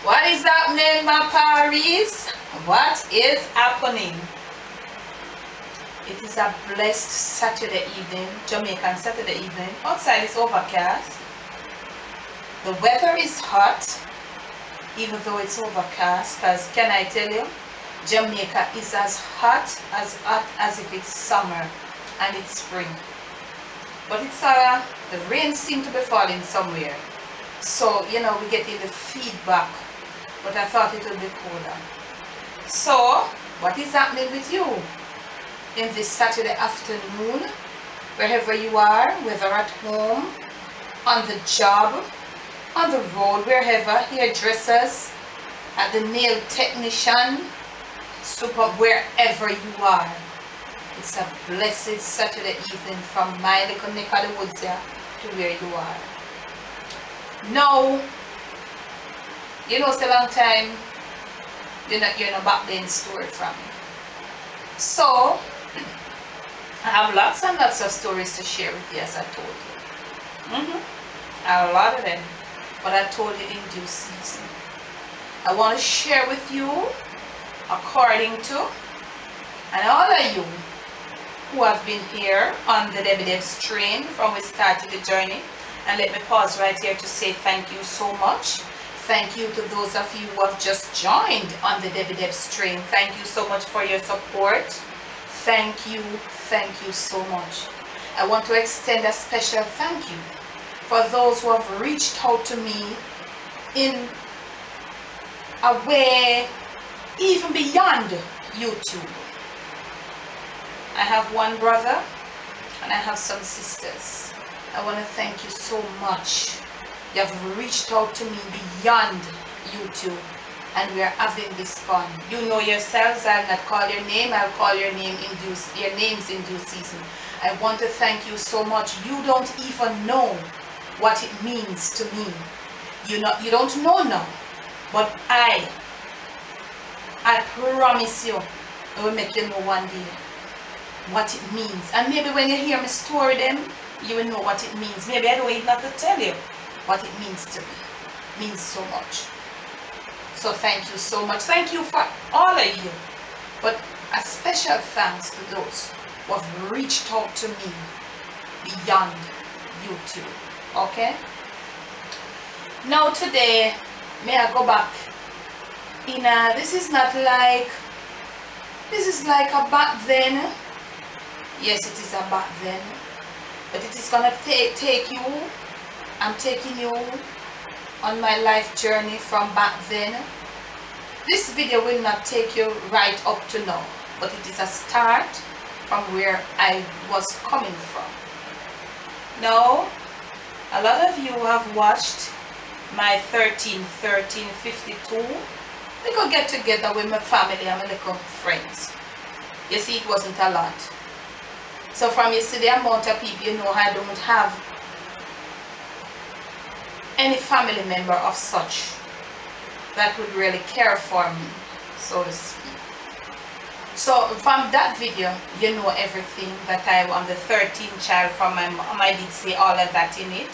What is happening, my Paris? What is happening? It is a blessed Saturday evening, Jamaican Saturday evening. Outside is overcast. The weather is hot, even though it's overcast, because can I tell you, Jamaica is as hot as if it's summer and it's spring. But it's the rain seems to be falling somewhere. So, you know, we're getting the feedback. But I thought it would be colder. So, what is happening with you in this Saturday afternoon? Wherever you are, whether at home, on the job, on the road, wherever, hairdressers, at the nail technician, wherever you are. It's a blessed Saturday evening from my little neck of the woods here to where you are. Now, you know, it's a long time you're not back then story from me. So, I have lots and lots of stories to share with you, as I told you. A lot of them, but I told you in due season. I want to share with you according to, and all of you who have been here on the Debbie Debs train from we started the journey. And let me pause right here to say thank you so much. Thank you to those of you who have just joined on the Debbie Debs train. Thank you so much for your support. Thank you so much. I want to extend a special thank you for those who have reached out to me in a way even beyond YouTube. I have one brother and I have some sisters. I want to thank you so much. You have reached out to me beyond YouTube and we are having this fun. You know yourselves, I'll not call your name, I'll call your names in due season. I want to thank you so much. You don't even know what it means to me. You don't know now, but I promise you, I will make you know one day what it means. And maybe when you hear me story them, you will know what it means. Maybe I don't even have to tell you what it means to me. It means so much. So thank you so much. Thank you for all of you. But a special thanks to those who have reached out to me beyond YouTube. Okay? Now today, may I go back in this is like a back then. Yes, it is a back then. But it is gonna take you. I'm taking you on my life journey from back then. This video will not take you right up to now, but it is a start from where I was coming from. Now, a lot of you have watched my 13-13-52 little get together with my family and my little friends. You see, it wasn't a lot. So from you see the amount of people, you know, I don't have any family member of such that would really care for me, so to speak. So from that video, you know everything that I'm the 13th child from my mom. I did say all of that in it,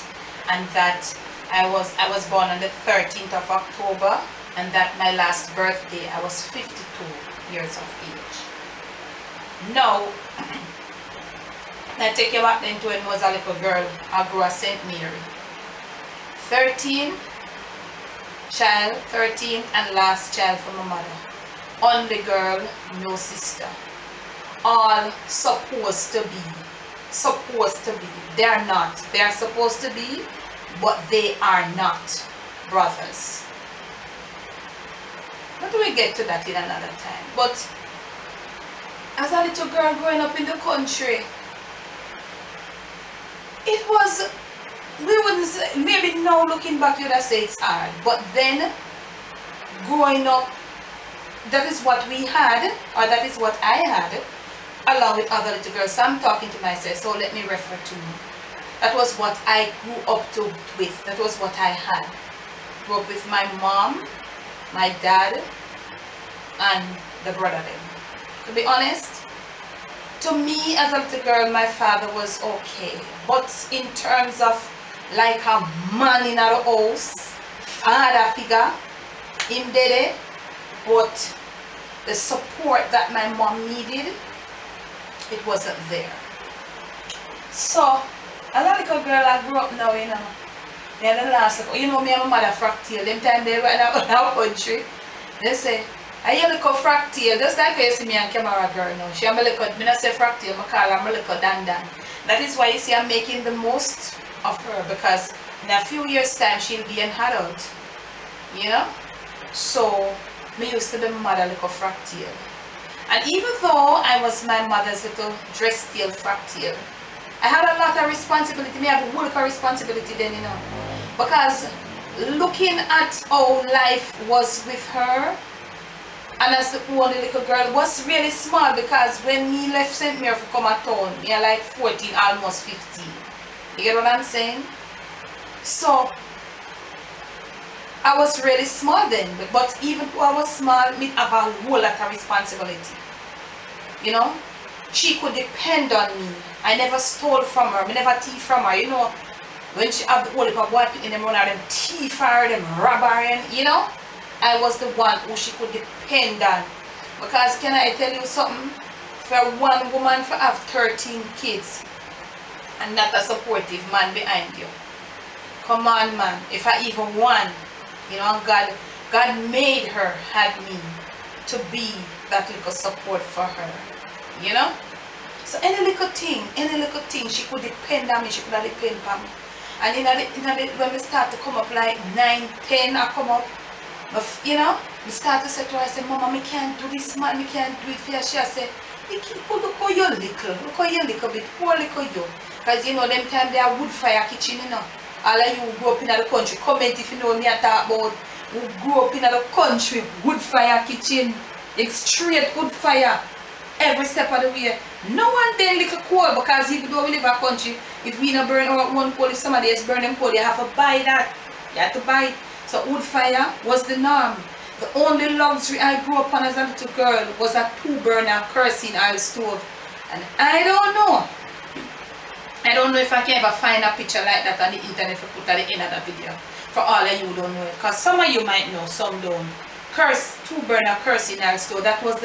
and that I was born on the 13th of October, and that my last birthday I was 52 years of age. Now, I take you back then to when I was a little girl. I grew up St. Mary. 13th child, 13th and last child from my mother. Only girl, no sister. All supposed to be. They are not. They are supposed to be, but they are not brothers. But we get to that in another time. But as a little girl growing up in the country, it was, we wouldn't say, maybe now looking back you'd have said it's hard, but then growing up, that is what we had, or that is what I had, along with other little girls. So I'm talking to myself, so let me refer to me. That was what I grew up with. That was what I had. Grew up with my mom, my dad, and the brother then. To be honest, to me as a little girl, my father was okay. But in terms of like a man in our house, father figure, him did it, but the support that my mom needed, it wasn't there. So, as a little girl, I grew up now, you know. Yeah, the last, you know, me and my mother fractal. Them time they were in our country. They say, I hear little fractal, just like you see me and camera girl now. She am a little, me not say fractal, I call her a little dandan. That is why you see I'm making the most of her, because in a few years time she'll be an adult. You know? So, me used to be my mother little fractal. And even though I was my mother's little dress tail fractal, I had a lot of responsibility. Me have a whole lot of responsibility then, you know. Because looking at how life was with her, and as the only little girl, was really small, because when me left St. Mary for come at town, me like 14, almost 15. You get what I'm saying? So, I was really small then, but even though I was small, me have a whole lot of responsibility. You know? She could depend on me. I never stole from her, I never thief from her, you know. When she have the whole heap of boy picking them run out, them thief her, them rob her, you know. I was the one who she could depend on. Because can I tell you something? For one woman to have 13 kids and not a supportive man behind you. Come on, man. If I even one, you know, God made her, had me to be that little support for her. You know? So any little thing, she could depend on me, she could depend on me. And when we start to come up like 9, 10, I come up, you know, we start to say to her, I say, Mama, me can't do this, man, me can't do it for you. She say, look how you little bit, poor little you. Because you know, them time they are wood fire kitchen, you know. All of you who grew up in the country, comment if you know me I talk about who grew up in the country, wood fire kitchen, straight wood fire. Every step of the way. No one then little coal, because even though we live in a country, if we not burn our one coal, if somebody else burn them coal, you have to buy that. You have to buy it. So wood fire was the norm. The only luxury I grew up on as a little girl was a 2-burner kerosene oil stove. And I don't know if I can ever find a picture like that on the internet to put at the end of the video. For all of you who don't know it. Because some of you might know, some don't. 2-burner kerosene oil stove, that was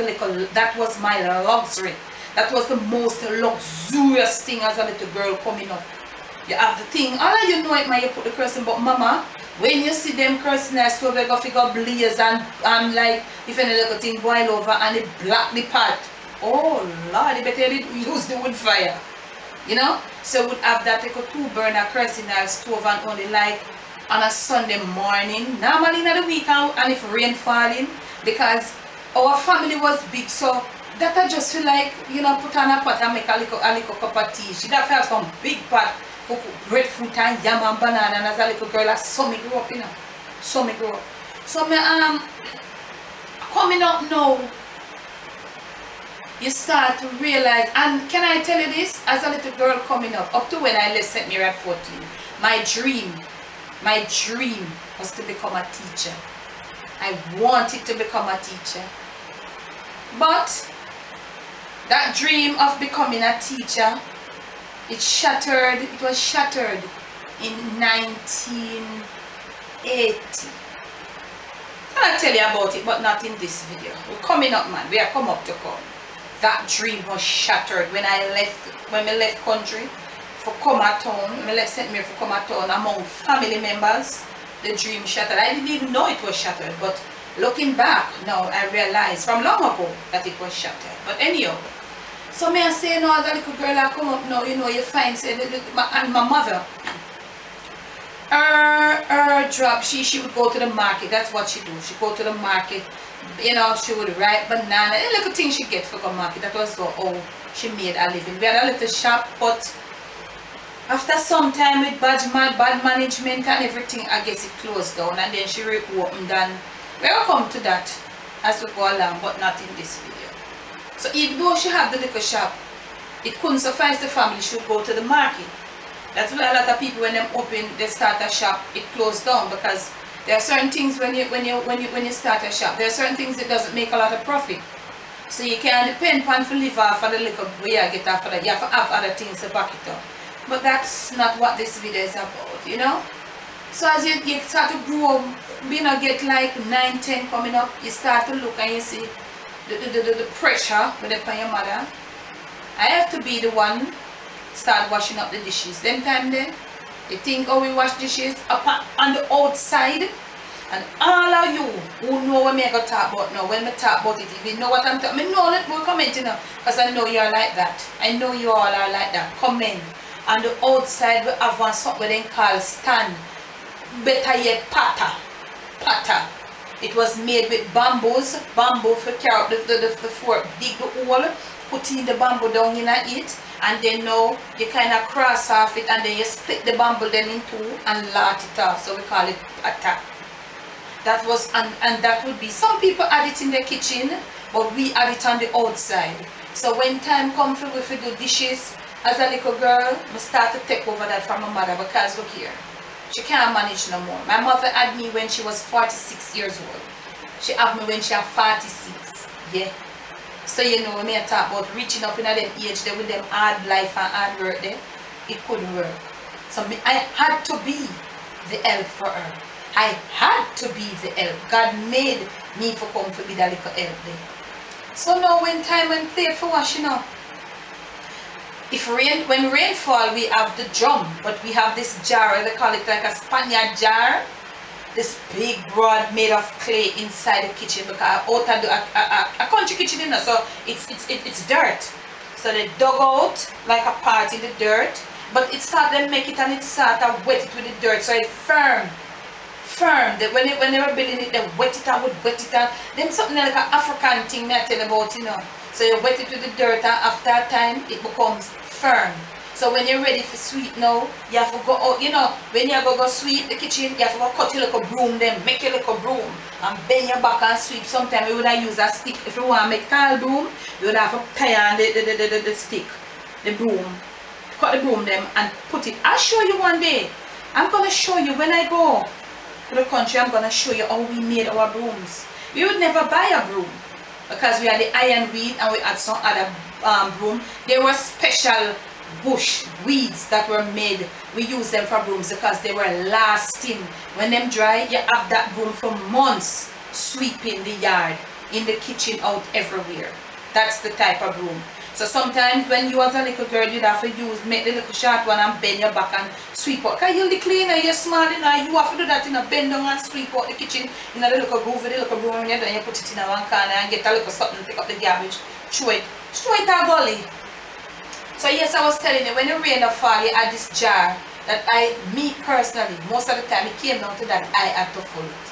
my luxury. That was the most luxurious thing as a little girl coming up. You have the thing, all of you know it, man, you put the kerosene, but mama, when you see them kerosene oil stove, they go figure blaze and like, if any little thing boil over and it black the pot. Oh Lord, you better use the wood fire. You know? So would have that like a 2-burner kerosene oil stove and only like on a Sunday morning, normally in the week, and if rain falling, because our family was big, so that I just feel like, you know, put on a pot and make a little cup of tea. She'd have to have some big pot for breadfruit and yam and banana, and as a little girl, that's so me grew up, you know. So me grew up. So me coming up now, you start to realize, and can I tell you this, as a little girl coming up to when I left St. Mary at 14, my dream was to become a teacher. I wanted to become a teacher. But that dream of becoming a teacher, it was shattered in 1980. I'll tell you about it, but not in this video. We're coming up, man. We are come up to come. That dream was shattered when we left country. For come at town, I left St. Mary for come at town among family members. The dream shattered. I didn't even know it was shattered, but looking back now, I realized from long ago that it was shattered. But anyhow, so me I say now, that little girl I come up now, you know, you find say and my mother, her job, she would go to the market. That's what she do. She go to the market, you know, she would ripe banana, any little thing she get for the market. That was how she made a living. We had a little shop, but after some time with bad management and everything, I guess it closed down, and then she reopened, and we will come to that as we go along, but not in this video. So even though she had the little shop, it couldn't suffice the family. She would go to the market. That's why a lot of people, when they start a shop, it closed down, because there are certain things when you start a shop, there are certain things that doesn't make a lot of profit. So you can't depend on to live off of the little way you get after that. You have to have other things to back it up. But that's not what this video is about, you know. So as you start to grow, get like 9, 10 coming up, you start to look and you see the pressure with it on your mother. I have to be the one start washing up the dishes. Them time then, you think, oh, we wash dishes up on the outside. And all of you who know what I go talk about now, when I talk about it, if you know what I'm talking about, know let me comment, you know, because I know you are like that. I know you all are like that. Comment. On the outside, we have one something they call stand. Better yet, patta. Patta. It was made with bamboos. Bamboo for carry up the fork, dig the hole, put in the bamboo down in it, and then now you kind of cross off it, and then you split the bamboo then in two and lat it off. So we call it patta. That was, and that would be, some people add it in the kitchen, but we add it on the outside. So when time comes for we do dishes, as a little girl, I start to take over that from my mother, because look here, she can't manage no more. My mother had me when she was 46 years old. She had me when she was 46. Yeah. So you know, when I talk about reaching up in them age there with them hard life and hard work there, it couldn't work. So I had to be the help for her. I had to be the help. God made me for come to be that little help there. So now when time and play for washing up, when rain fall, we have the drum, but we have this jar, they call it like a Spaniard jar. This big broad made of clay inside the kitchen, because out of a country kitchen, you know, so it's dirt. So they dug out like a part in the dirt, but it started to make it and it started to wet it with the dirt, so it's firm. When they were building it, they wet it and would wet it and then something like an African thing I tell about, you know. So you wet it with the dirt and after a time it becomes firm. So when you're ready for sweep now, you have to go out, you know, when you go sweep the kitchen, you have to go cut your little broom then, make your little broom and bend your back and sweep. Sometimes you would have used a stick. If you want to make tall broom, you would have to tie on the stick, the broom. Cut the broom them and put it. I'll show you one day. I'm going to show you when I go to the country, I'm going to show you how we made our brooms. We would never buy a broom because we had the ironweed and we had some other broom. They were special bush weeds that were made. We use them for brooms because they were lasting. When them dry, you have that broom for months sweeping the yard, in the kitchen, out everywhere. That's the type of broom. So sometimes when you as a little girl, you'd have to make the little short one and bend your back and sweep out. Because you're the cleaner, you're smart enough, you have to do that in a bend down and sweep out the kitchen in a little groove with the little broom, and you put it in a one corner and get a little something, pick up the garbage, throw it a gully. So yes, I was telling you, when the rain fall, you had this jar that me personally, most of the time it came down to that I had to full it.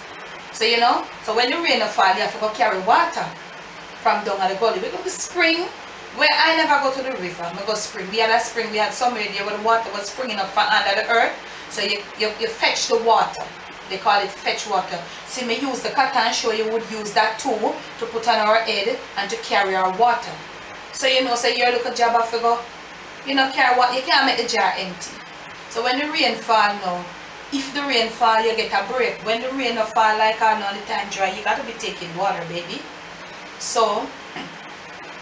So you know, so when the rain fall, you have to go carry water from down at the gully. We go to the spring. Where I never go to the river, I go spring. We had a spring, we had somewhere there where the water was springing up from under the earth. So you fetch the water. They call it fetch water. So we use the cotton show, you would use that too to put on our head and to carry our water. So you know, so your little job of go, you know, carry water, you can't make the jar empty. So when the rain fall now, if the rain fall, you get a break. When the rain don't fall like all the time dry, you got to be taking water, baby. So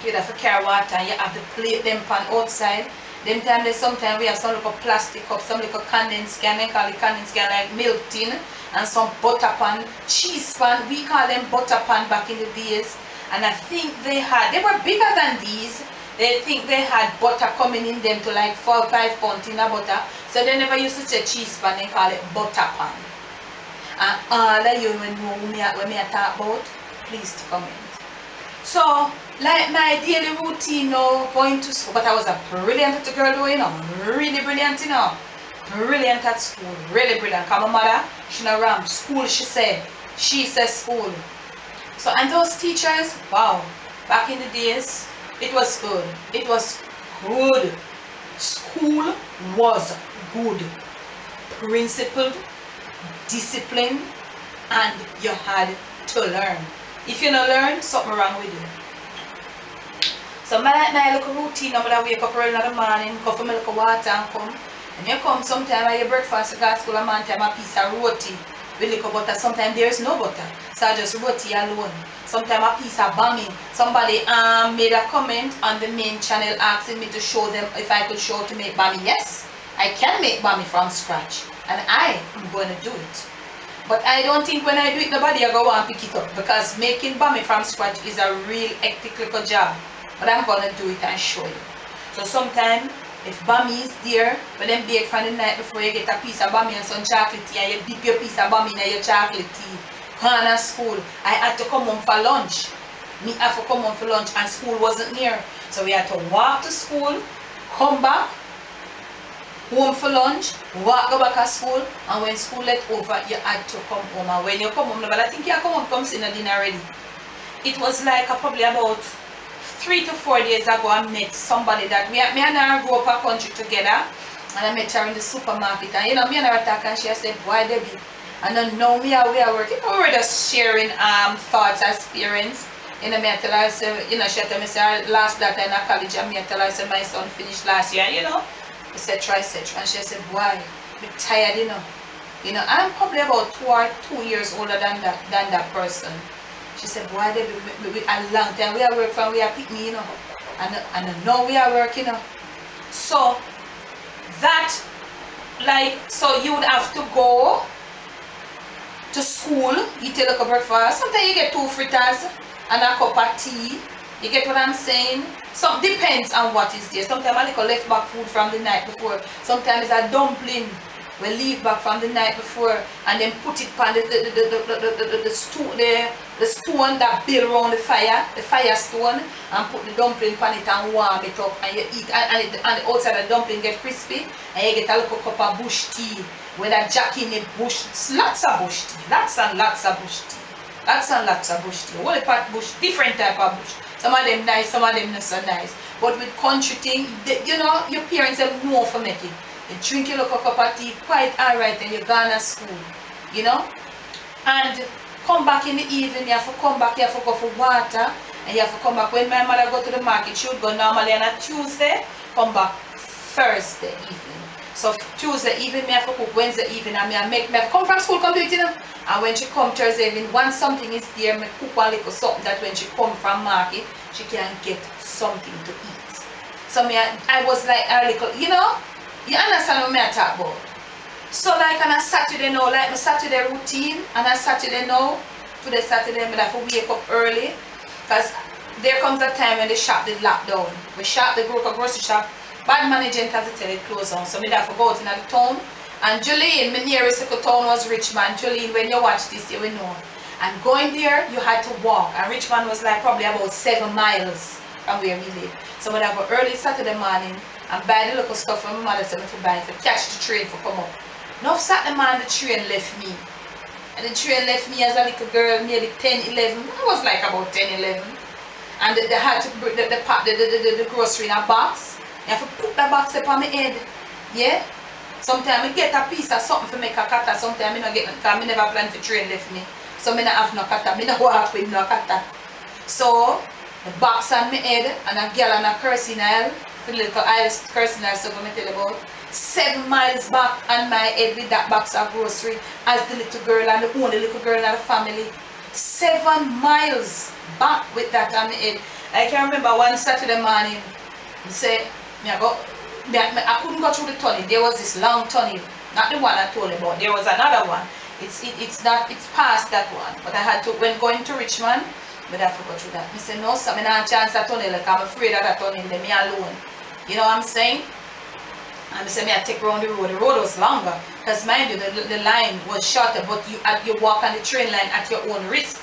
you have to carry water and you have to plate them pan outside. Them time sometimes we have some little plastic cup, some little condensed can, they call it condensed can like milk tin, and some butter pan, cheese pan, we call them butter pan back in the days. And I think they were bigger than these. They think they had butter coming in them to like 4 or 5 pounds in a butter. So they never used to say cheese pan, they call it butter pan. And all of you when me talk about, please to comment. So, like my daily routine now, going to school, but I was a brilliant little girl though, you know, really brilliant, you know, brilliant at school, really brilliant. Because my mother, she not around school, she says school. So, and those teachers, wow, back in the days, it was good. It was good. School was good. Principled, disciplined, and you had to learn. If you don't learn, something wrong with you. So my little routine, I'm going to wake up early in the morning, go for my little water and come. And you come sometime at your breakfast, you go to school and man time a piece of roti with little butter. Sometimes there is no butter, so I just roti alone. Sometimes a piece of bami. Somebody made a comment on the main channel asking me to show them if I could show to make bami. Yes, I can make bami from scratch. and I am going to do it. But I don't think when I do it, nobody will go and pick it up, because making bami from scratch is a real hectic little job. But I'm going to do it and show you. So sometimes, if bami is there, when them bake from the night before, you get a piece of bami and some chocolate tea, and you dip your piece of bami in your chocolate tea. Gone to school, I had to come home for lunch. Me have to come home for lunch, and school wasn't near. So we had to walk to school, come back, home for lunch, walk go back to school, and when school let over, you had to come home. And when you come home, but I think you come home, come see the dinner already. It was like probably about 3 to 4 days ago, I met somebody that me and her grew up a country together, and I met her in the supermarket, and you know, me and her attack, and she said, "Why Debbie?" And then now we are working, we were just sharing thoughts, experience. You know, me I tell her, say, you know, she tell me, say, last that in college, and me I tell her, say, my son finished last year, you know, etc., etc. And she said, "Why? I'm tired, you know." You know, I'm probably about 2 years older than that person. She said, "Why they a long time we are working from we are pick me, you know, and now we are working, you know." So that, like, so you would have to go to school, eat a little breakfast. Sometimes you get 2 fritters and a cup of tea. You get what I'm saying? So depends on what is there. Sometimes a little left back food from the night before. Sometimes a dumpling we leave back from the night before, and then put it on the stone that build around the fire stone, and put the dumpling on it and warm it up, and you eat, and the outside the dumpling get crispy, and you get a little cup of bush tea with a jack in it, bush, lots of bush tea, lots and lots of bush tea, lots and lots of bush tea, whole pot bush, different type of bush. Some of them nice, some of them not so nice. But with country thing, you know, your parents have know for making. You drink your little cup of tea, quite alright, and you're gone to school, you know. And come back in the evening, you have to come back, you have to go for water, and you have to come back. When my mother go to the market, she would go normally on a Tuesday, come back Thursday evening. So Tuesday evening, me have to cook, Wednesday evening, and me have to come from school complete, you know. And when she come Thursday evening, once something is there, me cook one little something that when she come from market, she can get something to eat. So me, I was like a little, you know. You understand what I talk about? So like on a Saturday now, like my Saturday routine, and a Saturday now, today Saturday I have to wake up early, because there comes a time when the shop did lock down. We shop, the grocery shop, bad management has to tell it close down, so I have to go out in the town. And Jolene, my nearest town was Richmond. Jolene, when you watch this, you will know. And going there, you had to walk, and Richmond was like probably about 7 miles from where we live. So I go early Saturday morning and buy the local stuff from my mother said to buy to catch the train for come up. Now Saturday morning the train left me. And the train left me as a little girl, maybe 10, 11. I was like about 10, 11. And they had to put the grocery in a box. You have to put the box up on my head. Yeah? Sometimes I get a piece of something to make a kata. Sometimes I don't get it because I never plan for train left me. So I don't have no kata. I don't walk with no kata. So the box on my head and a girl on a kerosene aisle. The little aisle kerosene aisle stuff I tell you about. 7 miles back on my head with that box of grocery as the little girl and the only little girl in the family. 7 miles back with that on my head. I can remember one Saturday morning, I couldn't go through the tunnel. There was this long tunnel, not the one I told you about. There was another one. It's past that one. But I had to, when going to Richmond, but I have to go through that. I said, no, sir, I don't have a chance that tunnel. Like, I'm afraid of that tunnel. Let me alone. You know what I'm saying? And I said, I take around the road. The road was longer. Because mind you, the line was shorter, but you walk on the train line at your own risk.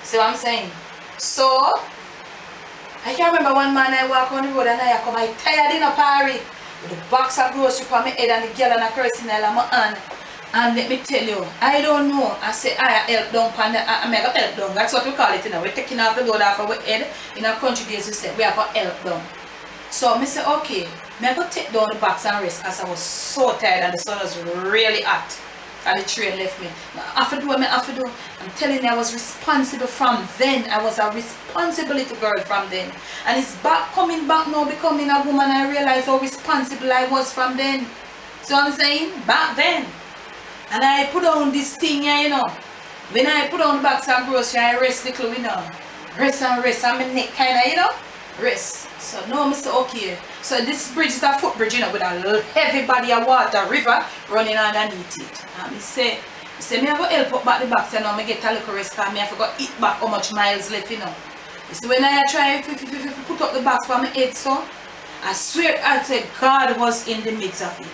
See what I'm saying? So, I can remember one man I walk on the road and I come, I tired in a party with a box of grocery on my head and the girl and a kerosene oil on my hand. And let me tell you, I don't know. I say I help down I make a help down. That's what we call it, you know. We're taking off the load off our head. In our country days we say we are going to help down. So I say, okay, I go take down the box and rest because I was so tired and the sun was really hot. And the train left me. I have to do what I have to do. I'm telling you, I was responsible from then. I was a responsibility girl from then. And it's coming back now, becoming a woman. I realized how responsible I was from then. So I'm saying, back then. And I put on this thing here, you know. When I put on the box of grocery, I rest little, you know. Rest and rest. And my neck kind of, you know, rest. So now I'm say, okay. So this bridge is a footbridge, you know, with a heavy body of water, river running underneath it. And he say me I go help up back the box, you know, I get a little rest because I forgot eat back how much miles left, you know. You see, when I try to put up the box for my head, so I swear I said God was in the midst of it.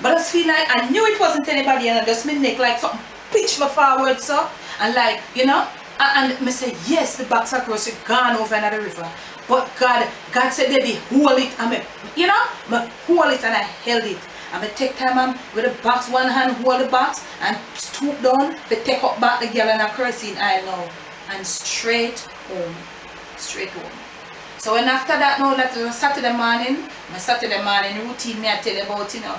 But I just feel like I knew it wasn't anybody, and I just my neck like something pitch me forward, so, and like, you know, and I say, yes, the box across it gone over another river. But God said, baby, hold it, and me, you know, I hold it and I held it. And I take time and with the box, one hand hold the box and stoop down to take up back the girl and a kerosene aisle now. And straight home. Straight home. So when after that now, that was Saturday morning, my Saturday morning routine me I tell you about, you know.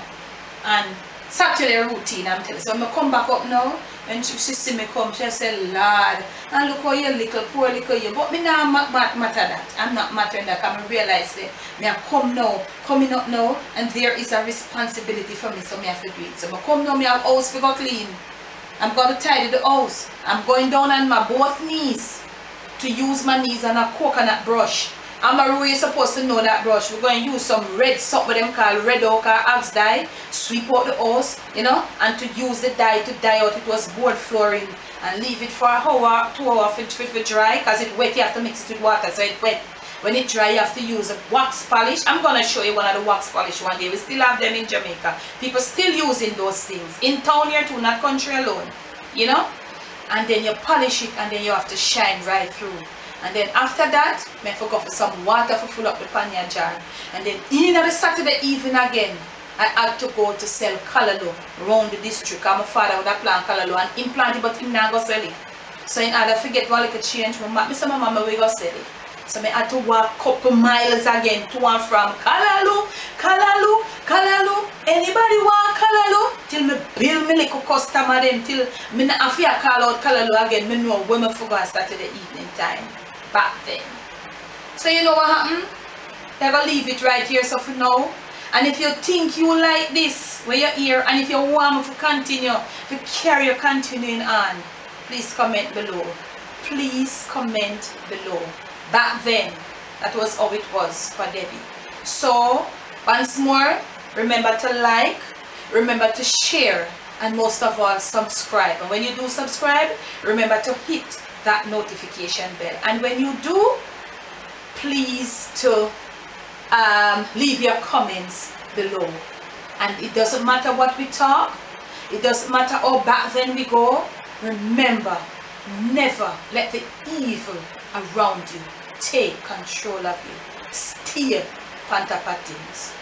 And Saturday routine I'm telling you. So I come back up now, and she see me come, she said, Lord, and look how you little, poor little you. But me not matter that. I'm not mattering that. I realize that me I come now, coming up now, and there is a responsibility for me, so me have to do it. So I come now, me have house to go clean. I'm going to tidy the house. I'm going down on my both knees to use my knees and a coconut brush. And Maru is supposed to know that brush. We're going to use some red soap with them called red oak or axe dye. Sweep out the house, you know, and to use the dye to dye out. It was board flooring. And leave it for an hour, 2 hours for dry. Because it's wet, you have to mix it with water, so it's wet. When it dry, you have to use a wax polish. I'm going to show you one of the wax polish one day. We still have them in Jamaica. People still using those things. In town here too, not country alone. You know? And then you polish it and then you have to shine right through. And then after that, I forgot for some water to fill up the panya jar. And then in the Saturday evening again, I had to go to sell callaloo around the district. My father would have planted callaloo and implant it, but him not go sell it. So in order to get one little change, I said, my mama, we go sell it. So I had to walk a couple miles again to and from callaloo. Anybody want callaloo? Till me build me little customer them till me not have to call out callaloo again. Me know when I forgot Saturday evening time back then. So you know what happened? They're gonna leave it right here so for now. And if you think you like this where you're here, and if you want me to continue, to carry your continuing on, please comment below. Please comment below. Back then, that was how it was for Debbie. So, once more, remember to like, remember to share, and most of all, subscribe. And when you do subscribe, remember to hit that notification bell. And when you do, please to leave your comments below. And it doesn't matter what we talk, it doesn't matter how back then we go. Remember, never let the evil around you take control of you. Steer on top of things.